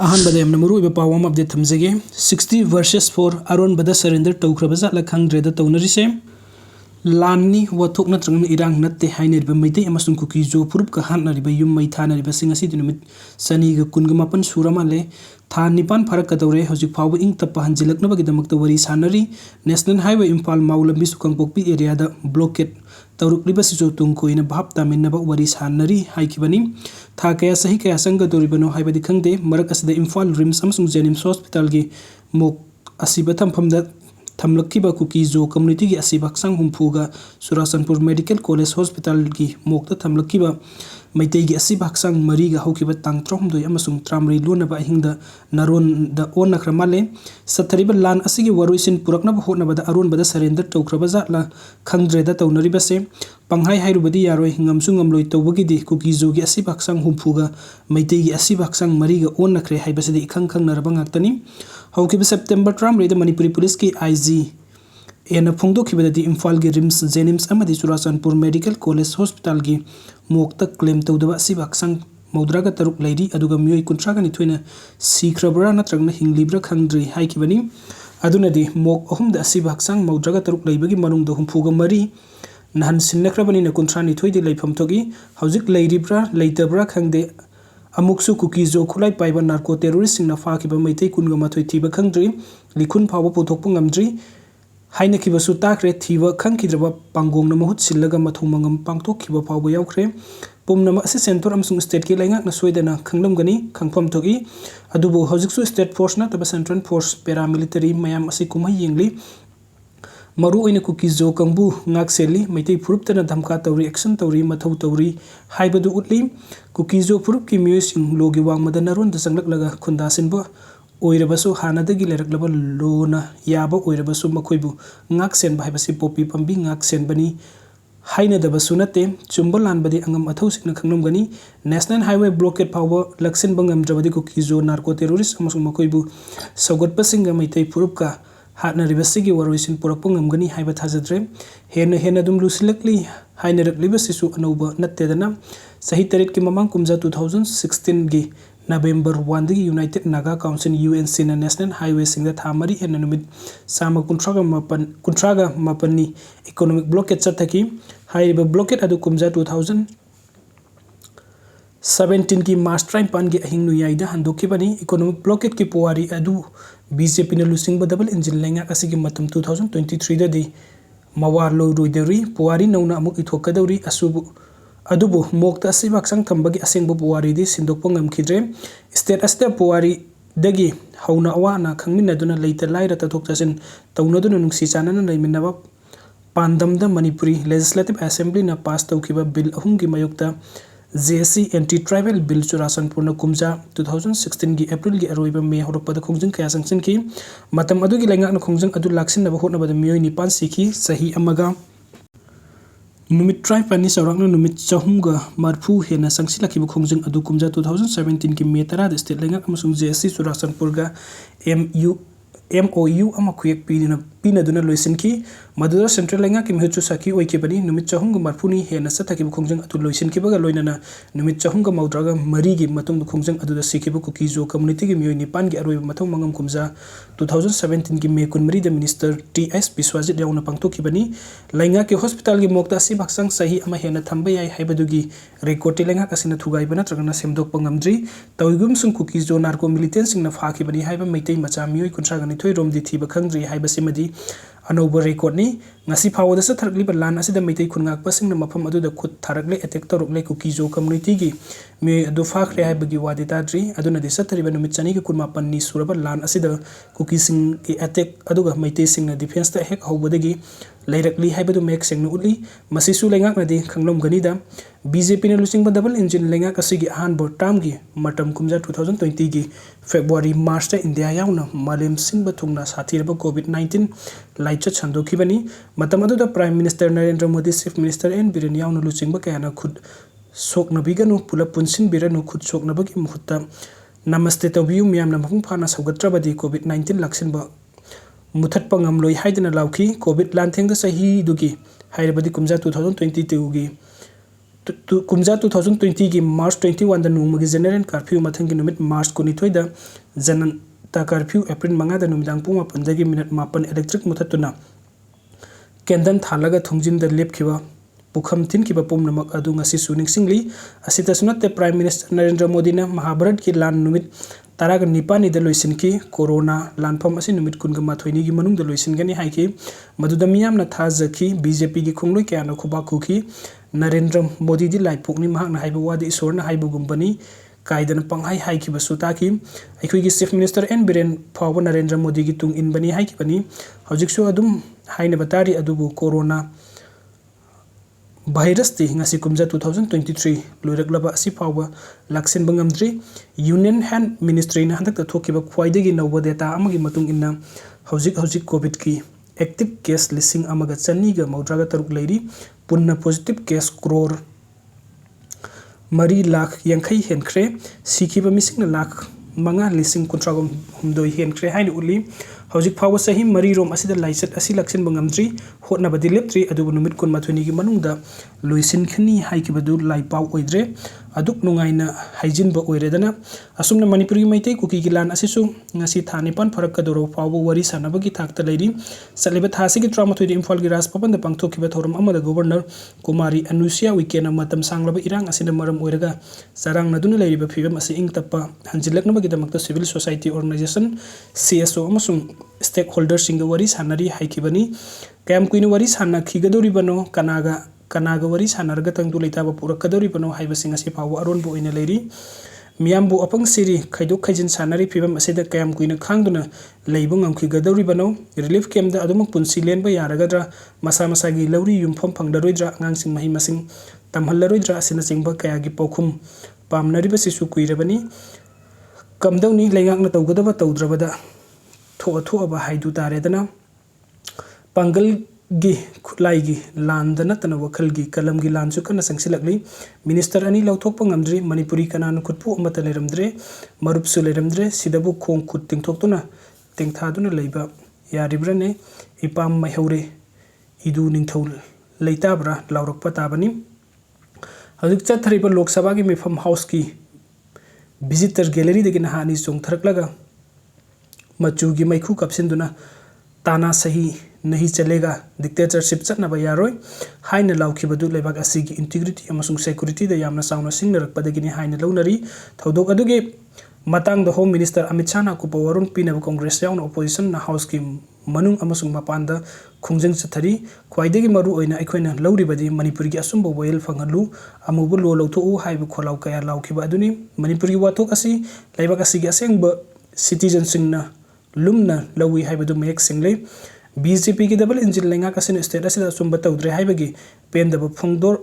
अहमद मरुब पाव update थमजगे 60 versus 4 अरोनबद surrender तौख्रब जातला खंग्रेद तौनरिसे लानी वथोक नत्रंग इरांग नत्ते हाइनेरब मैते अमसुंग कुकी जो फुरुप का हानरिब युम मै थानरिब सिंग असि दिनुमित सनी ग कुनग मापन सुरमाले था निपान फरक कदौरे हजिक फाव इंग तप हंजिलकनबगिदमक वरी सानरी नेशनल हाईवे इम्फाल माउलंबी सुकंगपोकपी एरिया द ब्लॉकेट तौरुकलिब सिजो तुंग कोइन भाप तामिनब वरी सानरी हाइकिबनी था कया सही कया संगदोरिबनो हाइबदि खंगदे मरक असद इम्फाल रिम्स अमसुंग जेनिम्स हॉस्पिटल गी मोक असिब थमफमद थमलक्कीबा कुकी जो कम्युनिटी की असिब हक्सांग हुंफूगा सुरासनपुर मेडिकल कॉलेज हॉस्पिटल की मोक्ता थमलक्कीबा मैतई की असिब हक्सांग मरीगा हौकिबा तांग त्रहमदोय अमसुंग त्रामरी लोनबा अहिंगदा नरोन द ओनखरा माले सथरिबा लान असिगी वरोइसिन पुरकनबा होटनबदा अरोनबदा सरेंडर तौख्रबा जातला खंग्रेदा तौनरिबसे पंगहाई हाइरुबदी यारोय हिंगमसुंग ngamloi तौबगिदि कुकी जो की असिब हक्सांग हुंफूगा मैतई की असिब हक्सांग मरीगा ओनखरे हाइबसदि इखंग खंगनरबा ngakतनी हौकिबा सेप्टेम्बर त्रामरीदा मणिपुरी पुलिस की आईजी एना फोंदोखिबदि इम्फाल की RIMS जेनिम्स अमदि Churachandpur medical college hospital की मोक्ता क्लेम तौदबा असिब हक्सांग मौद्रागा तरुक लैरी अदुगा मियोय कुंट्रागा निथोइना सीख्रबरा नत्रगना हिंगलिब्रा खंगद्रि हाइकिबनी अदुनदि मोक अहुमदा असिब हक्सांग मौद्रागा तरुक लैबगी मनुंगदा हुंफुगा मरी नहन सिन्नख्रबनिना कुंट्रा निथोइदि लैफम थोगी हौजिक लैरिब्रा लैतब्रा खंगदे अमुकसु कुकी जो खुलाई पाइबा नार्को टेररिस्ट सिंगना फाकिबा मैतै कुनगा माथोय थीबा खंगद्रि लिखुन फावबा पुथोकपा ngamद्रि हाइनखिबसु ताख्रे थीबा खंगखिद्रबा पांगोंगना महुत सिल्लगा मथौ मंगम पांगथोखिबा फावबा यावख्रे पुमनम असे सेंटर अमसुंग स्टेट की लैंगाकना सोइदना खंगलमगनी खंगफम थोगी अदुबो हौजिकसु स्टेट फोर्स नतबा सेंट्रल फोर्स पैरामिलिटरी मयाम असे कुमै येंगली मरु ओइना कुकी जो कंबु ngakselli मैतै फुरुपतना धमका तौरी एक्शन तौरी मथौ तौरी हाइबदु उतली कुकी जो फुरुप की म्यूसिंग लोगी वांगमदा नरोन द संगलकलगा खुंदासिनबो ओइरबसु हानादगी लेरकलबा लोना याबा ओइरबसु मखोइबु ngaksenba हाइबसि पोपी पंबी ngaksenबनी हाइनदबसु नते चुंबा लानबदि अंगम अथौसिकना खंगनमगनी नेशनल हाईवे ब्लॉकेट फावबा लक्सिनबा ngamdrabadi Kuki Zo narco terrorist अमसुंग मखोइबु सौगतपसिंगा मैतै फुरुपका हाटनरिबसिगी वरोइसिन पुरकपा ngamgani हाइबा थाजद्रे हेन दुम लुसिलकली हाइनरकलिबसिसु अनौबा नत्तेदना सही तरेट की ममांग कुमजा 2016 गी नवंबर 1 दगी यूनाइटेड नागा काउंसिल यूएनसी ना नेशनल हाईवे सिंगदा थामरी हेन नुमित सामा कुंट्रागा मापनी इकोनॉमिक ब्लॉकेट चथकी हाइरिबा ब्लॉकेट अदु कुमजा 2017 की मार्च 35 की अहिंग नुयाइदा हंदोखिबनी इकोनॉमिक ब्लॉकेट की पुवारी अदु बीजेपी ने लुसिंग डबल इंजिन लेंगा असिगी मतम 2023 ददी मवार लोइदरी पुवारी नौना अमुक इथोकदौरी असुबु अदुबु मोक्ता असिब हक्सांग थंबगी असेंगबु पुवारी दी सिंदोकपा ngamkhidre स्टेट अस्ते पुवारी दगी हौना अवाना खंगमिनदुना लैता लाइरा तथोकचासिन तौनदुना नुंगसी चानना लैमिनबा पांदमदा मणिपुरी लेजिस्लेटिव असेंबली ना पास तौखिबा बिल अहुंगी मयुक्ता जेसी एंटी ट्राइबल बिल चुराचंदपुर कुमजा 2016 की अप्रैल की अरोइब मे हौरपद खोंजंग कया संगसिन की मतम अदुगी लैंगाक खोंजंग अदु लाक्सिनबा होटनबद मियोय निपान सिखी सही अमगा नुमित ट्राइपनी सौराकना नुमित चहुमगा मरफू हेना संगसिलखिब खोंजंग अदु कुमजा 2017 की मे 10 स्टेट लैंगाक अमसुंग जेसी चुराचंदपुर गा MOU अमा खुयक पीनदुना लोइसिनकी मदुदा सेंट्रल लैंगा की मिहुचु सखी ओइकेबनी नुमित चहुंग मरफुनी हेना सथकिब खोंजंग अदु लोइसिनकीबगा लोइनना नुमित चहुंग मौद्रागा मरीगी मतुंग खोंजंग अदुदा सिखिब कुकी जो कम्युनिटी की मियोय निपान की अरोइब मथौ मंगम कुमजा 2017 की मे 19 द मिनिस्टर TS बिस्वाजित याउना पांगथोखिबनी लैंगा के हॉस्पिटल की मोक्ता सि बक्संग सही अमा हेना थंबा याय हाइबदुगी रेकॉर्ड लैंगा कसिना थुगाइब नत्रगना सेमदोकपा ngamद्रि तौइगुम सुंग cookie Zo narco militant सिंगना फाखिबनी हाइबा Meitei मचा मियोय कुंट्रागनि थोइ रोमदि थीबा खंगद्रि हाइबसिमदि अनौबा रेकॉर्डनी ngasi phawda sa tharkliba lan asida meitai khungak pasingna mafam aduda khut tharakle attack torokle kuki jo community gi me adu fakhre haibagi wadi tadri aduna de sathariba numit chani ki kunma panni suraba lan asida kuki sing ki attack aduga meitai singna defense ta hek hawbadagi leirakli haibadu mek sengna uli masisu lengak na de khanglom ganida BJP ne lusingba double engine lengak asigi han bor term gi matam kumja 2020 gi February March ta India yauna malem sinba thungna sathiraba COVID-19 laicha chandokibani मतम अदुदा prime minister Narendra Modi chief minister N Biren याउन लुचिंग बकायाना खुद सोकनबिगनु pull-up पुनसिन बिरेनु खुद सोकनबगी मुहत्ता नमस्ते तबियु मियामना मफुं फाना सौगत्रबदी COVID-19 लक्सिन ब मुथतपा ngamloi हाइदना लाउखी कोविड लानथेंग सही दुगी हाइरबदी कुमजा 2022 गी कुमजा 2020 की मार्च 21 नोंमगी जेनरल कर्फ्यू मथंगी नुमित मार्च 19 दा जनता कर्फ्यू एप्रिल 5 नुमिदांग पुंग 5 मिनट 4 इलेक्ट्रिक मुथतुना केंदन थालगा थुंजिम द लेपखिबा पुखम थिनखिबा पुमनमक अदु ngasi सुनिंगसिंगली असितसुनते प्राइम मिनिस्टर नरेंद्र मोदी ने महाभारत की लान नुमित ताराग निपानी द लोइसिनकी कोरोना लानफम असि नुमित कुनगा माथोइनी की मनुंग द लोइसिनगनी हाइकी मदुदा मियामना थाजखी बीजेपी की खुंगलोय क्यानो खुबाखुखी नरेंद्र मोदी दि लाइपोकनी महाकना हाइबो वादि ईश्वरना हाइबो गुंबनी कायदन पंगहाई हाइकी बसुताकी अखोइगी चीफ मिनिस्टर एन बिरेन फाव नरेंद्र मोदी की तुंग इनबनी हाइकी बनी हौजिकसु अदुम हाइने बतारी अदुबु कोरोना भाइरस ती ngasi kumja 2023 लोइरकलबा असि फाव लाक्सिन बंगमद्री यूनियन हैंड मिनिस्ट्री ना हंदक थोकिबा ख्वाइदगी नौबा डेटा अमगी मतुंग इन्ना हौजिक कोविड की एक्टिव केस लिसिंग अमगा चन्नीगा मौद्रागा तरुक लैरी पुन्ना पॉजिटिव केस क्रोर 4 लाख यंखै हेनख्रे सिखिबा मिसिंग लाख 5 लिसिंग कुंट्रागम हुमदोय हेनख्रे हाइन उली हौजिक फाव सही 4 रोम असिदा लाइसत असि लक्सिन बंगमद्री होटनाबदि लेप्त्री अदुबु नुमित कुन माथुनी की मनुंगदा लोइसिन खनी हाइकिबदु लाइपाव ओइद्रे अदुक नुंगाइना हाइजिन ब ओइरेदना असुमना मणिपुरी मैतै कुकी की लान असिसु ngasi था निपान फरक कदरो फाव वरी सानबगी थाकता लैरी सलेबा थासिगी ट्रामथोइदि इम्फाल की राजभवन द पांगथोखिबा थोरम अमदा गवर्नर कुमारी अनुसिया विकेन मतम सांगलबा इरांग असिना मरम ओइरगा सारांग नदुना लैरिबा फिबम असि इंगतप्पा हंजिलकनबगी दमकता सिविल सोसाइटी ऑर्गेनाइजेशन CSO अमसुंग स्टेक होल्डर सिंग वरी सानरी हाइकिबनी कैम कुइन वरी साना खिगदोरिबनो कनागा वरी सानरगा तंगदु लेताबा पुरकदोरिबनो हाइबसिंग असि फाव अरोनबो ओइना लैरी मियामबु अपंग सिरी खैदोक खैजिन सानरी फिबम असिदा कैम कुइन खांगदुना लैबो ngमखिगदोरिबनो रिलीफ कैम द अदुमक पुंसि लेनबा यारगद्रा मसा मसागी लौरी युमफम फंगदरोइद्रा आंगांसिंग महि मसिंग तमहल्लरोइद्रा असिना चिंबा कयागी पौखुम पामनरिबसिसु कुइरबनी कमदौनी लेंगाकना तौगदबा तौद्रबदा थोअथोअबा हाइदु तारेदना पांगल गी खुलाई गी लांद नतन वखल गी कलम गी लांसु कना संगसिलकली मिनिस्टर अनि लौथोकपा ngamdri मणिपुरी कनानु खुदपु अमत लेरमद्रे मरुपसु लेरमद्रे सिदबु खोंग खुद तिंगथोकतुना तिंगथादुना लैबा यारिब्रने इपाम मैहौरे इदु निंथौ लेताब्रा लाउरकपा ताबनी हजिक चथरिबा लोकसभा की मिफम हाउस की विजिटर गैलरी दगी नहानी चोंगथरकलगा मचू की मैखू कपसिंदुना ताना सही नहीं चलेगा डिक्टेटरशिप चटनबा यारोय हाइना लाउखिबदु लेबाक असिगी इंटीग्रिटी अमसुंग सिक्युरिटी द यामना साउना सिंगनरकपदगिनी हाइना लौनरी थौदोक अदुगे मतंग द होम मिनिस्टर अमित शाह ना कुपवरुन पिनब कांग्रेस याउन ऑपोजिशन ना हाउस की मनुंग अमसुंग मपान द खुंजंग चथरी ख्वाइदगी मरु ओइना अखोइना लौरिबदि मणिपुरी की असुंब वयल फंगलु अमुबु लो लौथोउ हाइबु खोलाउ कया लाउखिबा अदुनी मणिपुरी वाथोक असि लेबाक असिगी असेंग सिटीजन सिंगना लुमना लौई हाइबदु मयक सिंगले बीजेपी की डबल इंजिन लेंगा कसिन स्टेट असिदा सुंब तौद्रे हाइबगी पेंदब फंगदोर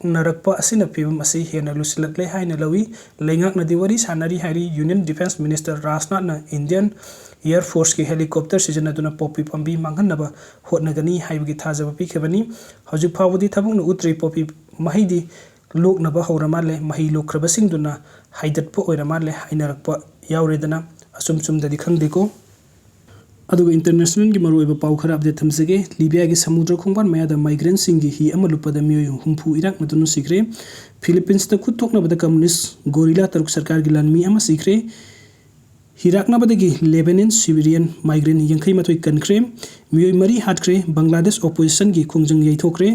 नरकपा असिना फिबम असि हेना लुसिलकले हाइना लौई लेंगाक नदी वरी सानरी हाइरी यूनियन डिफेंस मिनिस्टर राजनाथ ना इंडियन एयर फोर्स की हेलीकॉप्टर सिजनदुना पॉपी पंबी मांगनबा होटनगनी हाइबगी थाजब पिखबनी हजु फावदी थबुंग उत्री पॉपी महिदी लोकनबा हौरमाले मही लोख्रबसिंगदुना हाइदतप ओइरमाले हाइनरकपा यावरेदना असुम सुमददी खंगदेको अदुग इंटरनेशनल की मरुइबा पाउ खरा अपडेट थमसगे लिबिया की समुद्र खोंबान मयादा माइग्रेंट सिंगी ही अमा लुपदा मियोय हुंफु इराक मदुनु सिखरे फिलिपींस द खुद तोकना बदा कम्युनिस्ट गोरिला तरुक सरकार की लानमी अमा सिखरे हिराकना बदगी लेबनान सिविलियन माइग्रेंट यंखै मथोय कनख्रे मियोय मरी हाटख्रे बांग्लादेश ऑपोजिशन की खुंजंग यैथोख्रे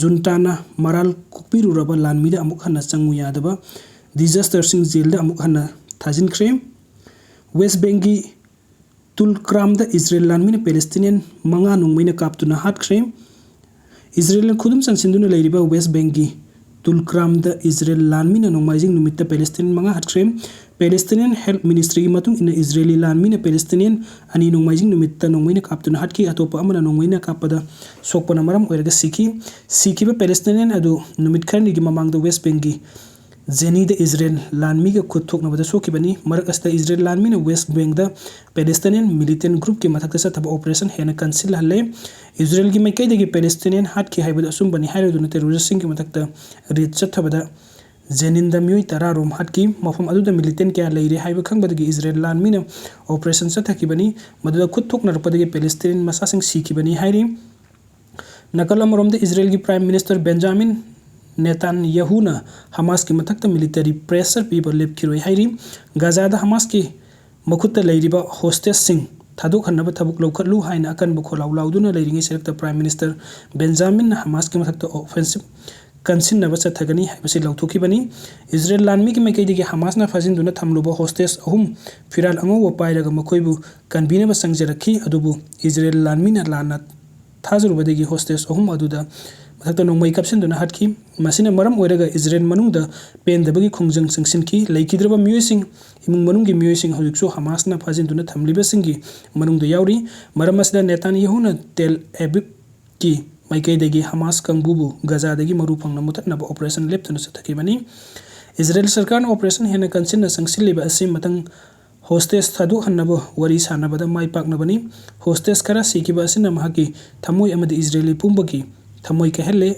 जुंटाना मराल कुकपिरुरबा लानमीदा अमुक हन्ना चंगु यादबा डिजास्टर सिंग जेल दा अमुक हन्ना थाजिनख्रे वेस्ट बैंक की तुलक्राम द इजराइल लानमीना पैलेस्टीनियन मंगा नुंगमैना कापतुना हाटख्रे इजराइल खुदुम संसिंदुना लैरिबा वेस्ट बैंक की तुलक्राम द इजराइल लानमीना नोंमाइजिंग नुमित्ता पैलेस्टीनियन मंगा हाटख्रे पैलेस्टीनियन हेल्थ मिनिस्ट्री की मतुंग इन इजराइली लानमीना पैलेस्टीनियन अनि नोंमाइजिंग नुमित्ता नोंमैना कापतुना हाटकी अतोपा अमना नोंमैना कापदा सोकपना मरम ओइरगा सिखिबा पैलेस्टीनियन अदु नुमित खरनी की ममांग द वेस्ट बैंक की जेनी द इजराइल लानमी का खुद थोकनबदा सोखिबनी मरक अस्ता इजराइल लानमी ने West Bank the Palestinian militant group के मथक सथब ऑपरेशन हेना कंसिल हल्ले इजराइल की मैकैदगी पैलेस्टीनियन हाट की हाइबद असुम बनी हाइरदुना टेररिस्ट के मथक रेड चथबदा जेनिन द मियोय 10 रोम हाट की मफम अदुद मिलिटेंट क्या लैरे हाइब खंगबदगी इजराइल लानमी ने ऑपरेशन सथकिबनी मदुदा खुद थोकनरपदगी पैलेस्टीनियन मसासिंग सिखिबनी हाइरी नकल अमरोम द इजराइल की प्राइम मिनिस्टर बेंजामिन नेतान्याहूना हमास की मथक्ता मिलिटरी प्रेशर पीबा लेपखिरोय हाइरि। गाजादा हमास की मखुत्ता लैरिबा होस्टेससिंग थादोखन्नबा थबुक लौखट्लु हाइना अकनबा खोलाउ लाउदुना लैरिङै सेरक्ता प्राइम मिनिस्टर बेंजामिन हमास की मथक्ता ऑफेंसिव कंसिनबा चथगनी हाइबसे लौथोखिबनी। इजराइल लानमी की मैकैदगी हमासना फाजिन्दुना थमलुबा होस्टेस अहुम फिराल अंगौबा पाइरगा मखोइबु कनबिनबा संजरखी अदुबु इजराइल लानमीना लाना थाजरुबदगी होस्टेस अहुम अदुदा मथक्ता नोंमै कपसिन्दुना हटखी। मसिना मरम ओइरगा इजराइल मनुंगदा पेनदबगी खुंजंग संगसिनखी लैखिद्रबा मियोइसिंग इमुंग मनुंगी मियोइसिंग हौजिकसु हमासना फाजिन्दुना थमलिबसिंगी मनुंगदा याउरी। मरम असदा नेतान्याहूना तेल एविव की मैकैदगी हमास कंबुबु गाजादगी मरु फंगना मुथतनबा ऑपरेशन लेप्तुना चथखिबनी। इजराइल सरकार ऑपरेशन हेना कंसिनना संगसिलिबा असि मतंग होस्टेस थादोखन्नबा वरी सानबदा माइपाकनबनी। होस्टेस खरा सिखिबा असिना महाकी थमोय अमदि इजरायली पुंबगी थमोय कहले।